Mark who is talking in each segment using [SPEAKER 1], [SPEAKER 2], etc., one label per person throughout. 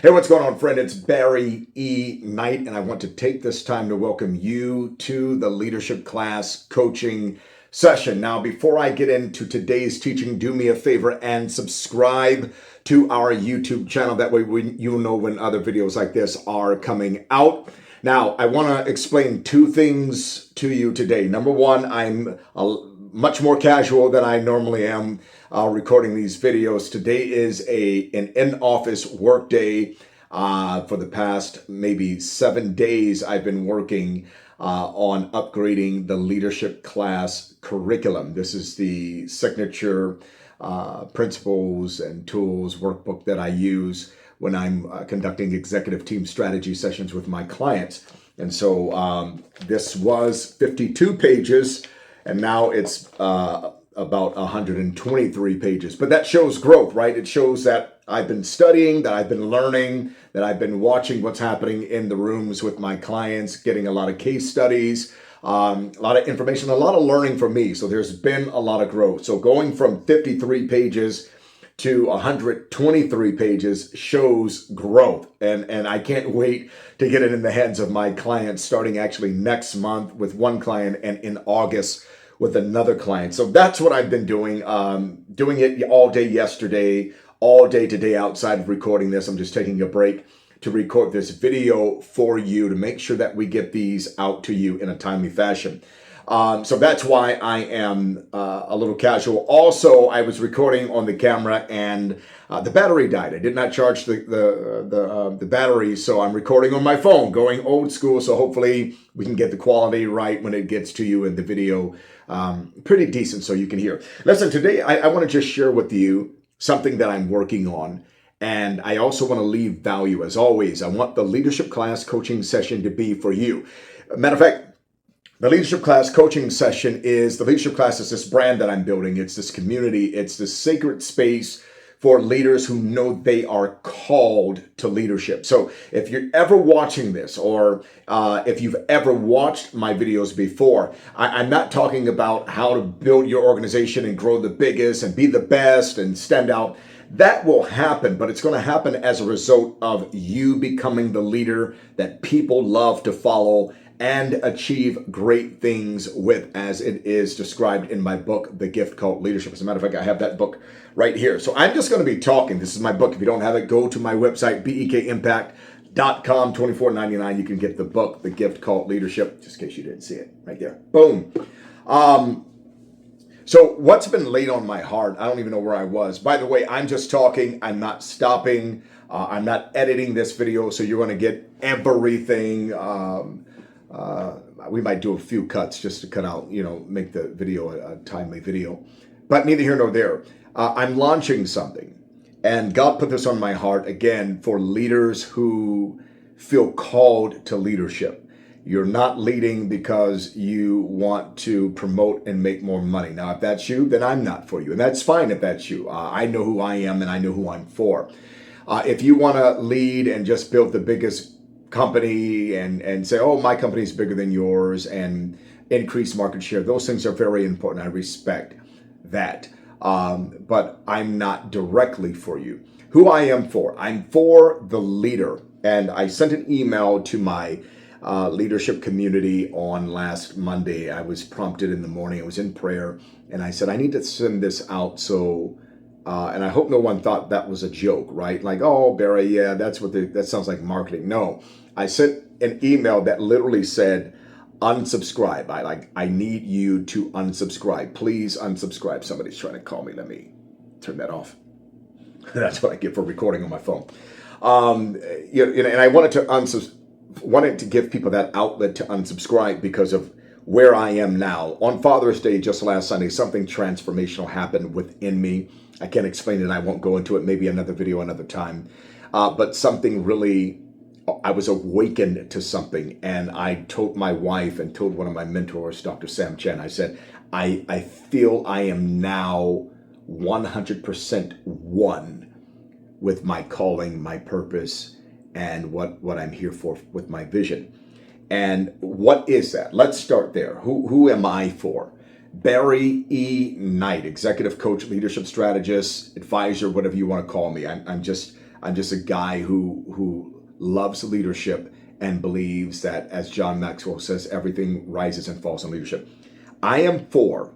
[SPEAKER 1] Hey, what's going on, friend? It's Barry E. Knight, and I want to take this time to welcome you to the leadership class coaching session. Now, before I get into today's teaching, do me a favor and subscribe to our YouTube channel. That way you'll know when other videos like this are coming out. Now, I want to explain two things to you today. Number one, I'm much more casual than I normally am recording these videos. Today is an in-office work day. For the past maybe 7 days, I've been working on upgrading the leadership class curriculum. This is the signature principles and tools workbook that I use when I'm conducting executive team strategy sessions with my clients. And so this was 52 pages, and now it's about 123 pages. But that shows growth, right? It shows that I've been studying, that I've been learning, that I've been watching what's happening in the rooms with my clients, getting a lot of case studies, a lot of information, a lot of learning from me. So there's been a lot of growth. So going from 53 pages to 123 pages shows growth. And I can't wait to get it in the hands of my clients starting actually next month with one client and in August with another client. So that's what I've been doing. Doing it all day yesterday, all day today outside of recording this. I'm just taking a break to record this video for you to make sure that we get these out to you in a timely fashion. So that's why I am a little casual. Also, I was recording on the camera and the battery died. I did not charge the battery, so I'm recording on my phone, going old school. So hopefully we can get the quality right when it gets to you in the video, pretty decent so you can hear. Listen, today I want to just share with you something that I'm working on. And I also want to leave value. As always, I want the leadership class coaching session to be for you. Matter of fact, the leadership class coaching session is, the leadership class is this brand that I'm building. It's this community. It's this sacred space for leaders who know they are called to leadership. So if you're ever watching this, or if you've ever watched my videos before, I'm not talking about how to build your organization and grow the biggest and be the best and stand out. That will happen, but it's going to happen as a result of you becoming the leader that people love to follow and achieve great things with, as it is described in my book, The Gift Called Leadership. As a matter of fact, I have that book right here. So I'm just going to be talking. This is my book. If you don't have it, go to my website, bekimpact.com, $24.99. You can get the book, The Gift Called Leadership, just in case you didn't see it right there. Boom. So what's been laid on my heart, I don't even know where I was. By the way, I'm just talking. I'm not stopping. I'm not editing this video, so you're going to get everything. We might do a few cuts just to cut out, make the video a timely video. But neither here nor there. I'm launching something. And God put this on my heart, again, for leaders who feel called to leadership. You're not leading because you want to promote and make more money. Now, if that's you, then I'm not for you. And that's fine if that's you. I know who I am and I know who I'm for. If you want to lead and just build the biggest company and say, oh, my company is bigger than yours, and increase market share, those things are very important. I respect that. But I'm not directly for you. Who I am for? I'm for the leader. And I sent an email to my leadership community on last Monday. I was prompted in the morning. I was in prayer, and I said, I need to send this out. So, and I hope no one thought that was a joke, right? Like, oh, Barry, yeah, that sounds like marketing. No, I sent an email that literally said, unsubscribe. I need you to unsubscribe. Please unsubscribe. Somebody's trying to call me. Let me turn that off. That's what I get for recording on my phone. And I wanted to give people that outlet to unsubscribe because of where I am now. On Father's Day, just last Sunday, something transformational happened within me. I can't explain it. I won't go into it. Maybe another video, another time. But something really, I was awakened to something. And I told my wife and told one of my mentors, Dr. Sam Chen, I said, I feel I am now 100% one with my calling, my purpose, and what I'm here for with my vision. And what is that? Let's start there. Who am I for? Barry E. Knight, executive coach, leadership strategist, advisor, whatever you want to call me. I'm just I'm just a guy who loves leadership and believes that, as John Maxwell says, everything rises and falls on leadership. I am for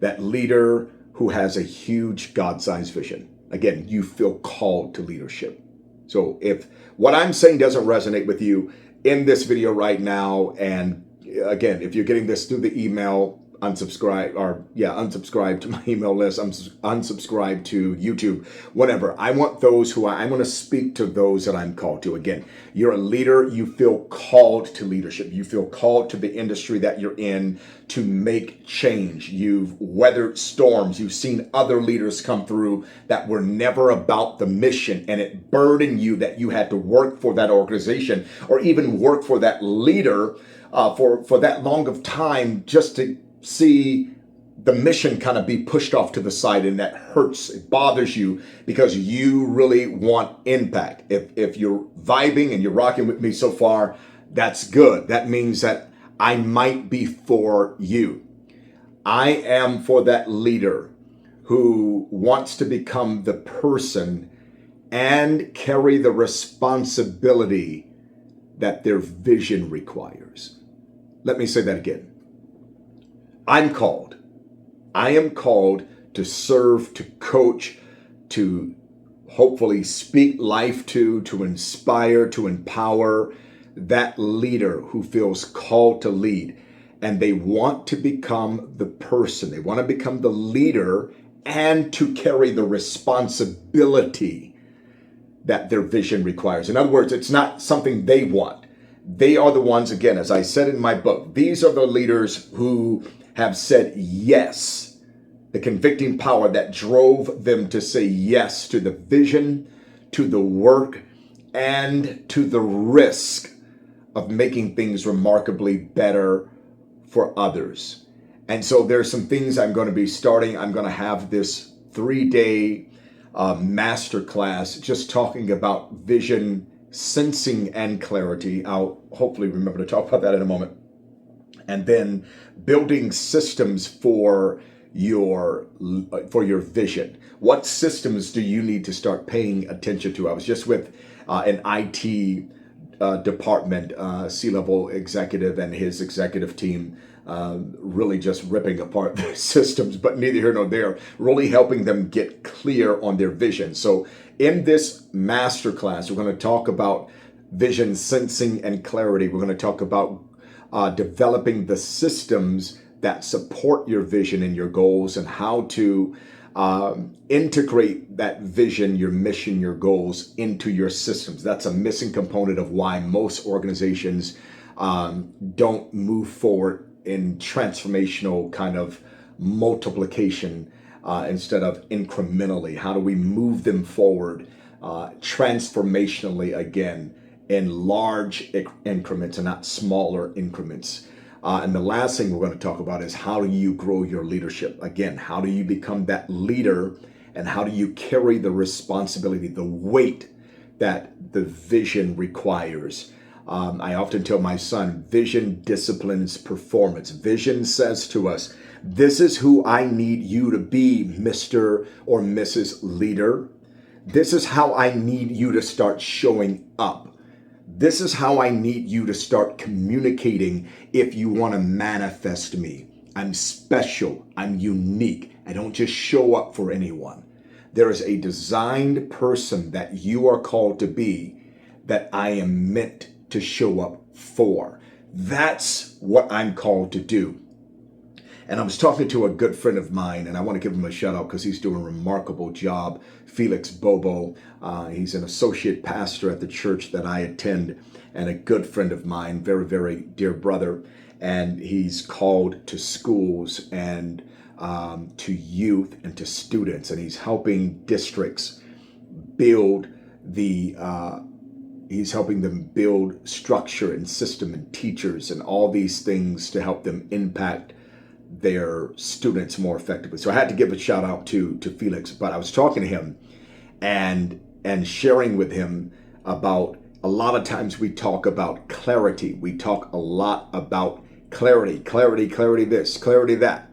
[SPEAKER 1] that leader who has a huge God-sized vision. Again, you feel called to leadership. So if what I'm saying doesn't resonate with you in this video right now, and again, if you're getting this through the email, unsubscribe to my email list, unsubscribe to YouTube, whatever. I want to speak to those that I'm called to. Again, you're a leader, you feel called to leadership. You feel called to the industry that you're in to make change. You've weathered storms. You've seen other leaders come through that were never about the mission, and it burdened you that you had to work for that organization or even work for that leader for that long of time just to see the mission kind of be pushed off to the side, and that hurts. It bothers you because you really want impact. If you're vibing and you're rocking with me so far, that's good. That means that I might be for you. I am for that leader who wants to become the person and carry the responsibility that their vision requires. Let me say that again. I am called to serve, to coach, to hopefully speak life to inspire, to empower that leader who feels called to lead. And they want to become the person, they want to become the leader and to carry the responsibility that their vision requires. In other words, it's not something they want. They are the ones, again, as I said in my book, these are the leaders who have said yes, the convicting power that drove them to say yes to the vision, to the work, and to the risk of making things remarkably better for others. And so there's some things I'm going to be starting. I'm going to have this 3-day masterclass just talking about vision, sensing, and clarity. I'll hopefully remember to talk about that in a moment. And then building systems for your vision. What systems do you need to start paying attention to? I was just with an IT department, C-level executive and his executive team, really just ripping apart their systems, but neither here nor there, really helping them get clear on their vision. So in this masterclass, we're going to talk about vision, sensing, and clarity. We're going to talk about developing the systems that support your vision and your goals, and how to integrate that vision, your mission, your goals into your systems. That's a missing component of why most organizations don't move forward in transformational kind of multiplication instead of incrementally. How do we move them forward transformationally again in large increments and not smaller increments? And the last thing we're going to talk about is how do you grow your leadership? Again, how do you become that leader, and how do you carry the responsibility, the weight that the vision requires? I often tell my son, vision disciplines performance. Vision says to us, this is who I need you to be, Mr. or Mrs. Leader. This is how I need you to start showing up. This is how I need you to start communicating if you want to manifest me. I'm special. I'm unique. I don't just show up for anyone. There is a designed person that you are called to be that I am meant to show up for. That's what I'm called to do. And I was talking to a good friend of mine, and I want to give him a shout out because he's doing a remarkable job. Felix Bobo. He's an associate pastor at the church that I attend, and a good friend of mine, very, very dear brother. And he's called to schools and to youth and to students, and he's helping districts build he's helping them build structure and system and teachers and all these things to help them impact their students more effectively. So I had to give a shout out to Felix, but I was talking to him and sharing with him about, a lot of times we talk about clarity. We talk a lot about clarity this, clarity that.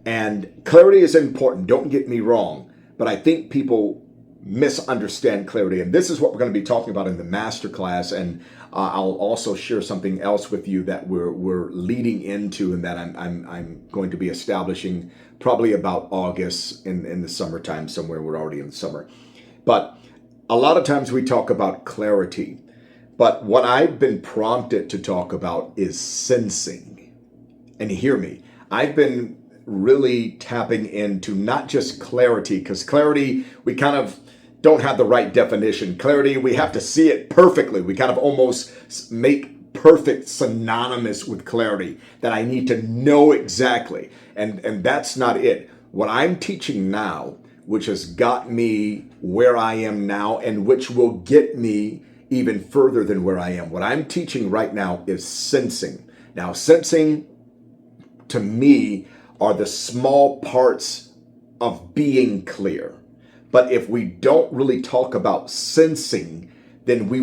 [SPEAKER 1] And clarity is important, don't get me wrong, but I think people misunderstand clarity. And this is what we're going to be talking about in the masterclass. And I'll also share something else with you that we're leading into, and that I'm going to be establishing probably about August in the summertime somewhere. We're already in the summer. But a lot of times we talk about clarity. But what I've been prompted to talk about is sensing. And hear me, I've been really tapping into not just clarity, because clarity, we kind of don't have the right definition. Clarity, we have to see it perfectly. We kind of almost make perfect synonymous with clarity, that I need to know exactly. And that's not it. What I'm teaching now, which has got me where I am now, and which will get me even further than where I am. What I'm teaching right now is sensing. Now, sensing to me are the small parts of being clear. But if we don't really talk about sensing, then we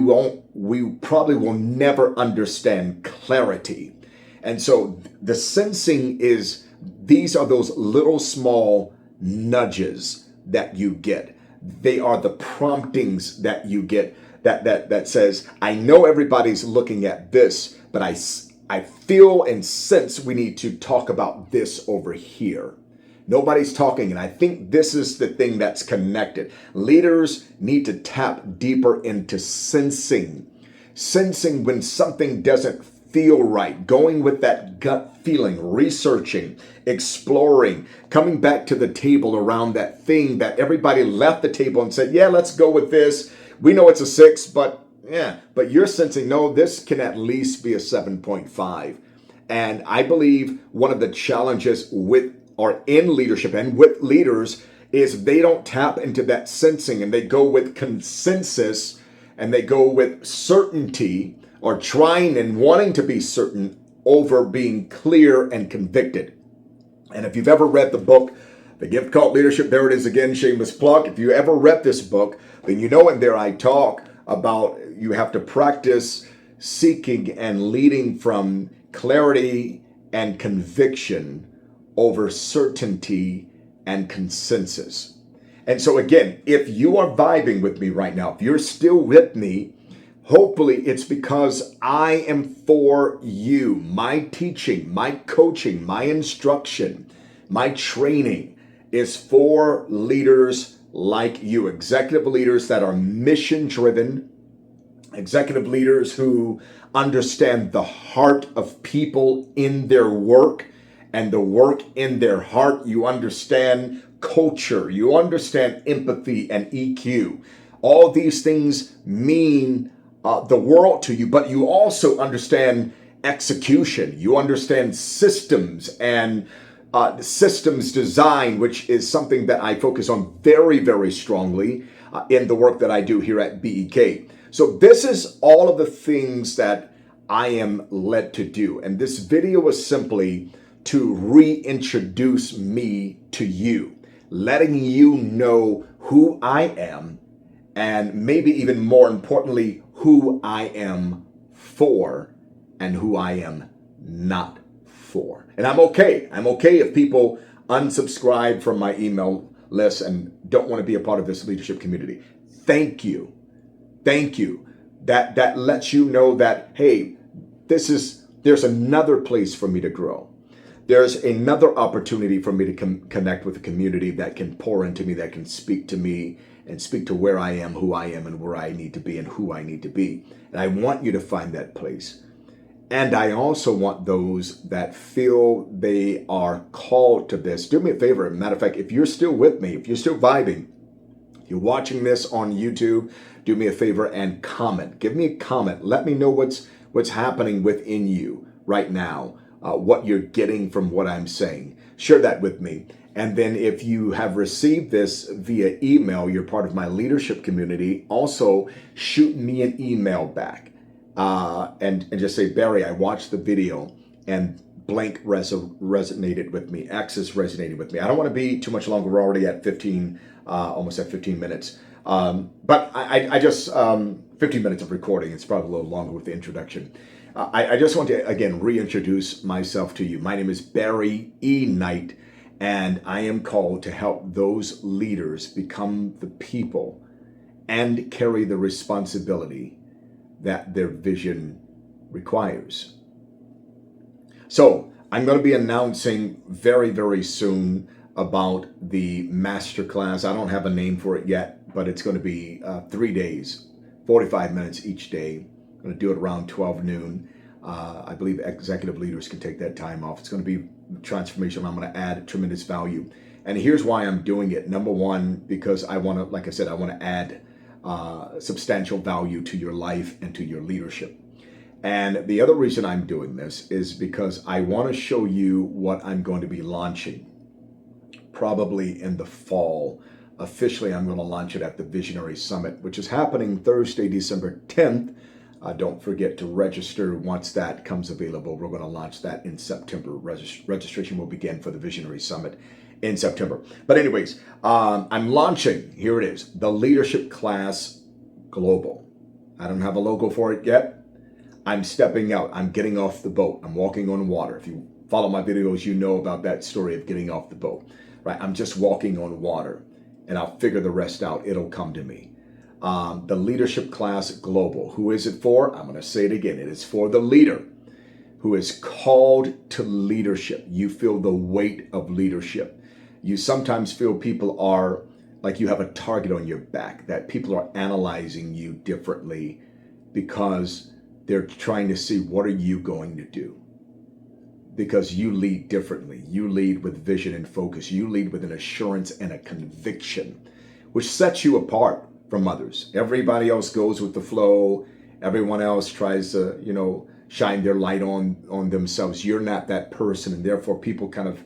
[SPEAKER 1] probably will never understand clarity. And so the sensing these are those little small nudges that you get. They are the promptings that you get that says, I know everybody's looking at this, but I feel and sense we need to talk about this over here. Nobody's talking, and I think this is the thing that's connected. Leaders need to tap deeper into sensing. Sensing when something doesn't feel right, going with that gut feeling, researching, exploring, coming back to the table around that thing that everybody left the table and said, yeah, let's go with this. We know it's a 6, but you're sensing, no, this can at least be a 7.5. And I believe one of the challenges in leadership and with leaders is they don't tap into that sensing, and they go with consensus, and they go with certainty, or trying and wanting to be certain over being clear and convicted. And if you've ever read the book, The Gift Called Leadership, there it is again, shameless plug. If you ever read this book, then you know in there I talk about you have to practice seeking and leading from clarity and conviction over certainty and consensus. And so again, if you are vibing with me right now, if you're still with me, hopefully it's because I am for you. My teaching, my coaching, my instruction, my training is for leaders like you, executive leaders that are mission driven, executive leaders who understand the heart of people in their work and the work in their heart. You understand culture, you understand empathy and EQ. All these things mean the world to you, but you also understand execution. You understand systems and systems design, which is something that I focus on very, very strongly in the work that I do here at BEK. So this is all of the things that I am led to do. And this video is simply to reintroduce me to you, letting you know who I am, and maybe even more importantly, who I am for and who I am not for. And I'm okay. I'm okay if people unsubscribe from my email list and don't want to be a part of this leadership community. Thank you. Thank you. That lets you know that, hey, there's another place for me to grow. There's another opportunity for me to connect with a community that can pour into me, that can speak to me and speak to where I am, who I am, and where I need to be and who I need to be. And I want you to find that place. And I also want those that feel they are called to this. Do me a favor. As a matter of fact, if you're still with me, if you're still vibing, if you're watching this on YouTube, do me a favor and comment. Give me a comment. Let me know what's happening within you right now, what you're getting from what I'm saying. Share that with me. And then if you have received this via email, you're part of my leadership community, also shoot me an email back and just say, Barry, I watched the video and blank resonated with me. Axis resonated with me. I don't want to be too much longer. We're already at 15, almost at 15 minutes. But I just, 15 minutes of recording. It's probably a little longer with the introduction. I just want to, again, reintroduce myself to you. My name is Barry E. Knight, and I am called to help those leaders become the people and carry the responsibility that their vision requires. So I'm going to be announcing very, very soon about the masterclass. I don't have a name for it yet, but it's going to be 3 days, 45 minutes each day. I'm going to do it around 12 noon. I believe executive leaders can take that time off. It's going to be transformational. I'm going to add tremendous value. And here's why I'm doing it. Number one, because I want to, like I said, I want to add substantial value to your life and to your leadership. And the other reason I'm doing this is because I want to show you what I'm going to be launching probably in the fall. Officially, I'm going to launch it at the Visionary Summit, which is happening Thursday, December 10th. Don't forget to register once that comes available. We're going to launch that in September. Registration will begin for the Visionary Summit in September. But anyways, I'm launching, here it is, the Leadership Class Global. I don't have a logo for it yet. I'm stepping out. I'm getting off the boat. I'm walking on water. If you follow my videos, you know about that story of getting off the boat, right? I'm just walking on water, and I'll figure the rest out. It'll come to me. The Leadership Class Global. Who is it for? I'm going to say it again. It is for the leader who is called to leadership. You feel the weight of leadership. You sometimes feel people are like you have a target on your back, that people are analyzing you differently because they're trying to see, what are you going to do? Because you lead differently. You lead with vision and focus. You lead with an assurance and a conviction, which sets you apart from others. Everybody else goes with the flow. Everyone else tries to, shine their light on themselves. You're not that person, and therefore people kind of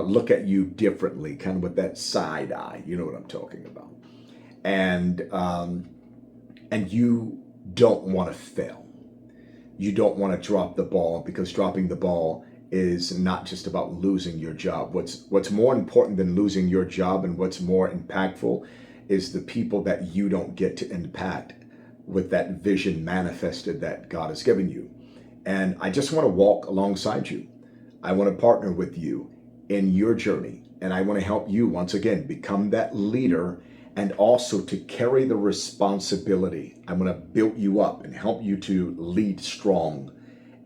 [SPEAKER 1] look at you differently, kind of with that side eye. You know what I'm talking about. And you don't want to fail. You don't want to drop the ball, because dropping the ball is not just about losing your job. What's more important than losing your job, and what's more impactful, is the people that you don't get to impact with that vision manifested that God has given you. And I just want to walk alongside you. I want to partner with you in your journey. And I want to help you, once again, become that leader, and also to carry the responsibility. I'm going to build you up and help you to lead strong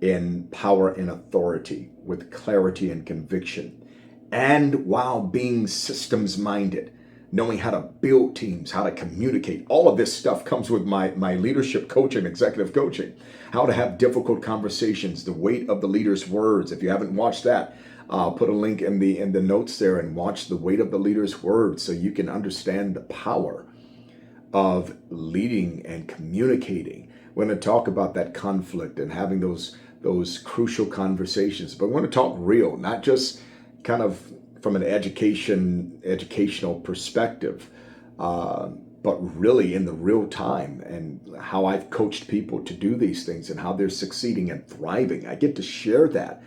[SPEAKER 1] in power and authority with clarity and conviction. And while being systems minded, knowing how to build teams, how to communicate, all of this stuff comes with my leadership coaching, executive coaching, how to have difficult conversations, the weight of the leader's words. If you haven't watched that, I'll put a link in the notes there, and watch the weight of the leader's words so you can understand the power of leading and communicating. We're going to talk about that conflict and having those crucial conversations, but we're going to talk real, not just kind of from an educational perspective, but really in the real time, and how I've coached people to do these things and how they're succeeding and thriving. I get to share that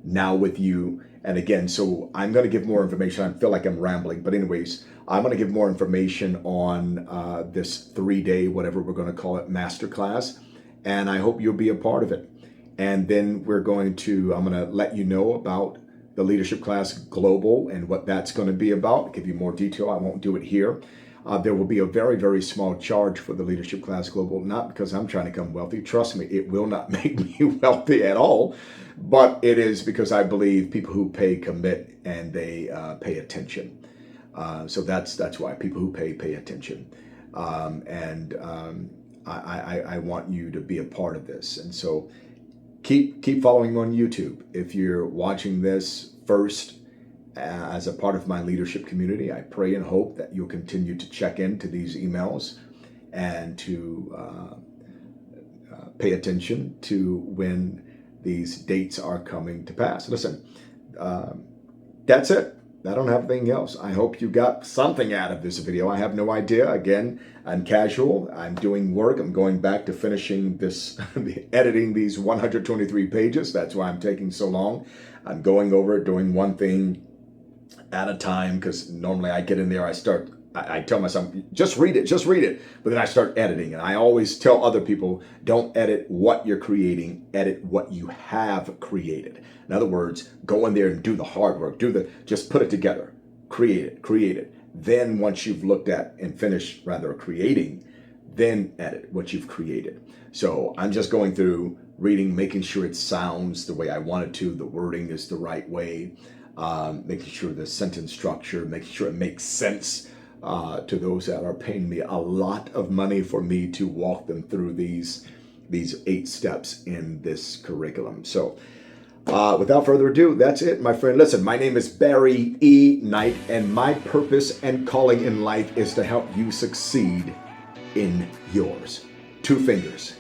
[SPEAKER 1] now with you. And again, so I'm going to give more information. I feel like I'm rambling, but anyways, I'm going to give more information on this 3-day, whatever we're going to call it, masterclass. And I hope you'll be a part of it. And then I'm going to let you know about the Leadership Class Global and what that's going to be about. I'll give you more detail. I won't do it here. There will be a very, very small charge for the Leadership Class Global, not because I'm trying to become wealthy. Trust me, it will not make me wealthy at all. But it is because I believe people who pay commit, and they pay attention. So that's why people who pay attention. I want you to be a part of this. And so keep following on YouTube. If you're watching this first as a part of my leadership community, I pray and hope that you'll continue to check into these emails and to pay attention to when these dates are coming to pass. Listen, that's it. I don't have anything else. I hope you got something out of this video. I have no idea. Again, I'm casual. I'm doing work. I'm going back to finishing this, editing these 123 pages. That's why I'm taking so long. I'm going over it, doing one thing at a time, because normally I get in there, I tell myself, just read it. But then I start editing. And I always tell other people, don't edit what you're creating, edit what you have created. In other words, go in there and do the hard work, just put it together, create it. Then once you've looked at and finished rather creating, then edit what you've created. So I'm just going through reading, making sure it sounds the way I want it to, the wording is the right way, making sure the sentence structure, making sure it makes sense to those that are paying me a lot of money for me to walk them through these 8 steps in this curriculum. So without further ado, that's it, my friend. Listen, my name is Barry E. Knight, and my purpose and calling in life is to help you succeed in yours. 2 fingers.